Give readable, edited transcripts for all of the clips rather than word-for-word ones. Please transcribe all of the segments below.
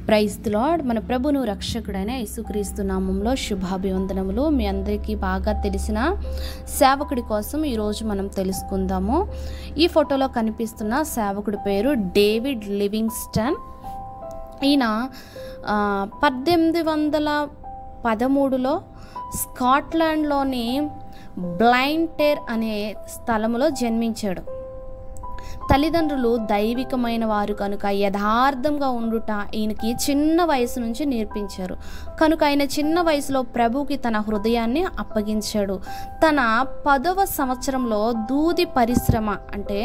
Praise the lord. మన ప్రభును రక్షకుడైన యేసుక్రీస్తు నామంలో శుభాభివందనములు. మీ అందరికీ బాగా తెలిసిన సేవకుడి కోసం ఈరోజు మనం తెలుసుకుందాము. ఈ ఫోటోలో కనిపిస్తున్న సేవకుడి పేరు డేవిడ్ లివింగ్స్టన్. ఈయన 1813లో స్కాట్లాండ్లోని బ్లైంటేర్ అనే స్థలములో జన్మించాడు. తల్లిదండ్రులు దైవికమైన వారు కనుక యథార్థంగా ఉండుట ఈయనకి చిన్న వయసు నుంచి నేర్పించారు. కనుక ఆయన చిన్న వయసులో ప్రభువుకి తన హృదయాన్ని అప్పగించాడు. తన 10వ సంవత్సరంలో దూది పరిశ్రమ అంటే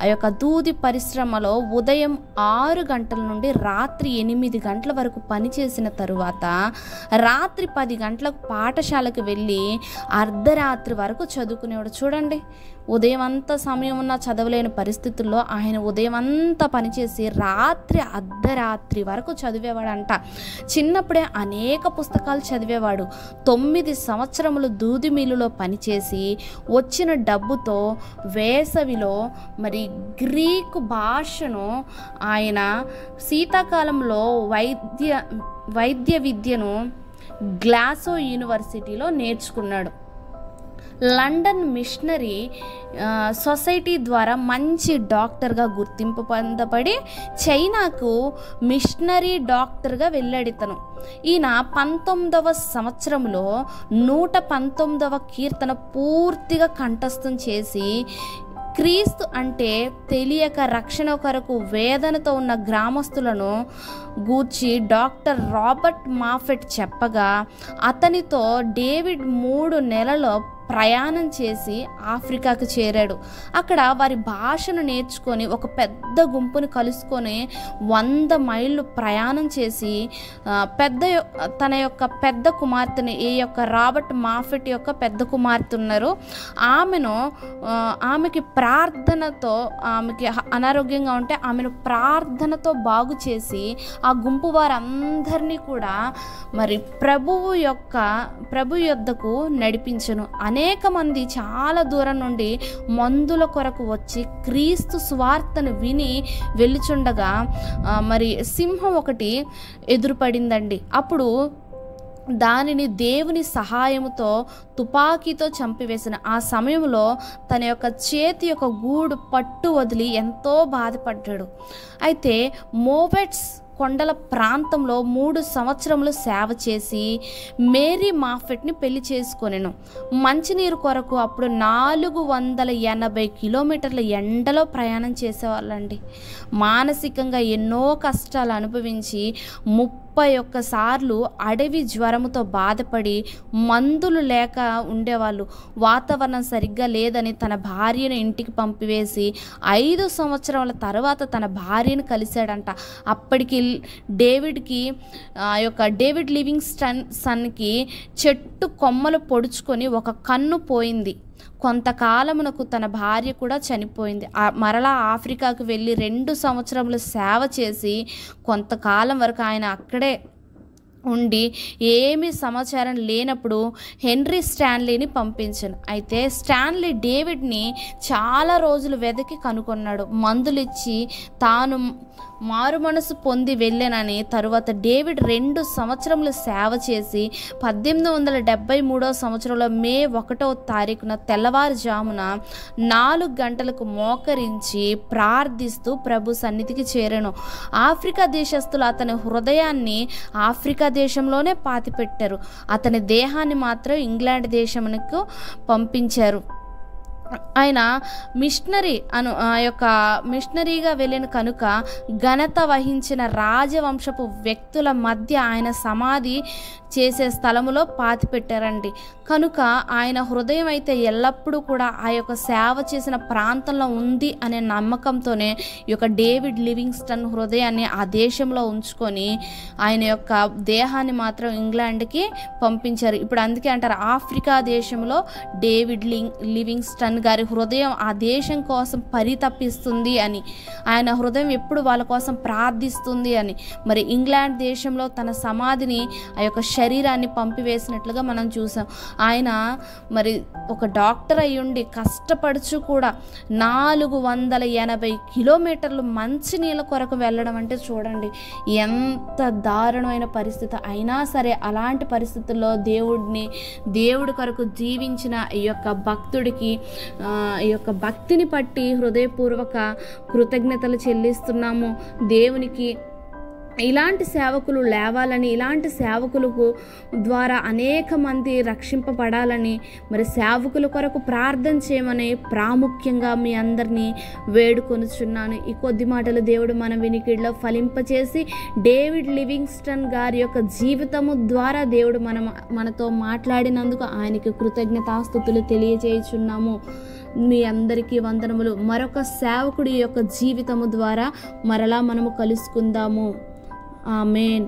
ఆ యొక్క దూది పరిశ్రమలో ఉదయం 6 గంటల నుండి రాత్రి 8 గంటల వరకు పనిచేసిన తరువాత రాత్రి 10 గంటలకు పాఠశాలకు వెళ్ళి అర్ధరాత్రి వరకు చదువుకునేవాడు. చూడండి, ఉదయం అంతా సమయం ఉన్న చదవలేని పరిస్థితుల్లో ఆయన ఉదయం అంతా పనిచేసి రాత్రి అర్ధరాత్రి వరకు చదివేవాడంట. చిన్నప్పుడే అనేక పుస్తకాలు చదివేవాడు. 9 సంవత్సరములు దూది మిల్లులో పనిచేసి వచ్చిన డబ్బుతో వేసవిలో గ్రీకు భాషను ఆయన శీతాకాలంలో వైద్య విద్యను గ్లాసో యూనివర్సిటీలో నేర్చుకున్నాడు. లండన్ మిషనరీ సొసైటీ ద్వారా మంచి డాక్టర్గా గుర్తింపు పొందబడి చైనాకు మిషనరీ డాక్టర్గా వెళ్ళాడు ఇతను. ఈయన 19వ సంవత్సరంలో 119వ కీర్తన పూర్తిగా కంఠస్థం చేసి క్రీస్తు అంటే తెలియక రక్షణ కొరకు వేదనతో ఉన్న గ్రామస్తులను గూర్చి డాక్టర్ రాబర్ట్ మాఫెట్ చెప్పగా అతనితో డేవిడ్ 3 నెలల ప్రయాణం చేసి ఆఫ్రికాకు చేరాడు. అక్కడ వారి భాషను నేర్చుకొని ఒక పెద్ద గుంపుని కలుసుకొని 100 మైళ్ళు ప్రయాణం చేసి తన యొక్క పెద్ద కుమార్తెని, ఈ యొక్క రాబర్ట్ మాఫెట్ యొక్క పెద్ద కుమార్తె ఉన్నారు, ఆమెకి ప్రార్థనతో, ఆమెకి అనారోగ్యంగా ఉంటే ఆమెను ప్రార్థనతో బాగు చేసి ఆ గుంపు వారందరినీ కూడా ప్రభు యొద్దకు నడిపించను. అనేక మంది చాలా దూరం నుండి మందుల కొరకు వచ్చి క్రీస్తు సువార్తను విని వెళ్ళుచుండగా సింహం ఒకటి ఎదురుపడిందండి. అప్పుడు దానిని దేవుని సహాయముతో తుపాకీతో చంపివేసిన ఆ సమయంలో తన యొక్క చేతి యొక్క గూడు పట్టు వదిలి ఎంతో బాధపడ్డాడు. అయితే మోవెట్స్ కొండల ప్రాంతంలో 3 సంవత్సరములు సేవ చేసి మేరీ మాఫెట్ని పెళ్లి చేసుకొనెను. మంచినీరు కొరకు అప్పుడు 480 కిలోమీటర్ల ఎండలో ప్రయాణం చేసేవాళ్ళండి. మానసికంగా ఎన్నో కష్టాలు అనుభవించి 31 సార్లు అడవి జ్వరముతో బాధపడి మందులు లేక ఉండేవాళ్ళు. వాతావరణం సరిగ్గా లేదని తన భార్యను ఇంటికి పంపివేసి 5 సంవత్సరాల తర్వాత తన భార్యను కలిశాడంట. అప్పటికి డేవిడ్ లివింగ్స్టన్ సన్కి చెట్టు కొమ్మలు పొడుచుకొని ఒక కన్ను పోయింది. కొంతకాలమునకు తన భార్య కూడా చనిపోయింది. మరలా ఆఫ్రికాకు వెళ్ళి 2 సంవత్సరములు సేవ చేసి కొంతకాలం వరకు ఆయన అక్కడే ఉండి ఏమీ సమాచారం లేనప్పుడు హెన్రీ స్టాన్లీని పంపించాను. అయితే స్టాన్లీ డేవిడ్ని చాలా రోజులు వెతికి కనుగొన్నాడు. మందులిచ్చి తాను మారు మనసు పొంది వెళ్ళానని. తరువాత డేవిడ్ 2 సంవత్సరములు సేవ చేసి 1873వ సంవత్సరంలో మే 1వ తారీఖున తెల్లవారుజామున 4 గంటలకు మోకరించి ప్రార్థిస్తూ ప్రభు సన్నిధికి చేరాను. ఆఫ్రికా దేశస్తులు అతని హృదయాన్ని ఆఫ్రికా దేశంలోనే పాతిపెట్టారు. అతని దేహాన్ని మాత్రం ఇంగ్లాండ్ దేశమునకు పంపించారు. ఆయన మిషనరీగా వెళ్ళిన కనుక ఘనత వహించిన రాజవంశపు వ్యక్తుల మధ్య ఆయన సమాధి చేసే స్థలములో పాతిపెట్టారండి. కనుక ఆయన హృదయం అయితే ఎల్లప్పుడూ కూడా ఆ యొక్క సేవ చేసిన ప్రాంతంలో ఉంది అనే నమ్మకంతోనే ఈ యొక్క డేవిడ్ లివింగ్స్టన్ హృదయాన్ని ఆ దేశంలో ఉంచుకొని ఆయన యొక్క దేహాన్ని మాత్రం ఇంగ్లాండ్కి పంపించారు. ఇప్పుడు అందుకే అంటారు ఆఫ్రికా దేశంలో డేవిడ్ లివింగ్స్టన్ గారి హృదయం ఆ దేశం కోసం పరితపిస్తుంది అని, ఆయన హృదయం ఎప్పుడు వాళ్ళ కోసం ప్రార్థిస్తుంది అని. మరి ఇంగ్లాండ్ దేశంలో తన సమాధిని ఆ యొక్క శరీరాన్ని పంపివేసినట్లుగా మనం చూసాం. ఆయన మరి ఒక డాక్టర్ అయ్యుండి కష్టపడుచు కూడా 480 కిలోమీటర్లు మంచినీళ్ళ కొరకు వెళ్ళడం అంటే చూడండి ఎంత దారుణమైన పరిస్థితి. అయినా సరే అలాంటి పరిస్థితుల్లో దేవుడి కొరకు జీవించిన ఈ యొక్క భక్తుడికి ఈ యొక్క భక్తిని పట్టి హృదయపూర్వక కృతజ్ఞతలు చెల్లిస్తున్నాము. దేవునికి ఇలాంటి సేవకులు లేవాలని, ఇలాంటి సేవకులకు ద్వారా అనేక మంది రక్షింపబడాలని, మరి సేవకుల కొరకు ప్రార్థన చేయమని ప్రాముఖ్యంగా మీ అందరినీ వేడుకొనుచున్నాను. ఈ కొద్ది మాటలు దేవుడు మన వినికిడిలో ఫలింపచేసి డేవిడ్ లివింగ్స్టన్ గారి యొక్క జీవితము ద్వారా దేవుడు మనతో మాట్లాడినందుకు ఆయనకి కృతజ్ఞతాస్తుతులు తెలియజేయుచున్నాము. మీ అందరికీ వందనములు. మరొక సేవకుడి యొక్క జీవితము ద్వారా మరలా మనము కలుసుకుందాము. ఆమేన్.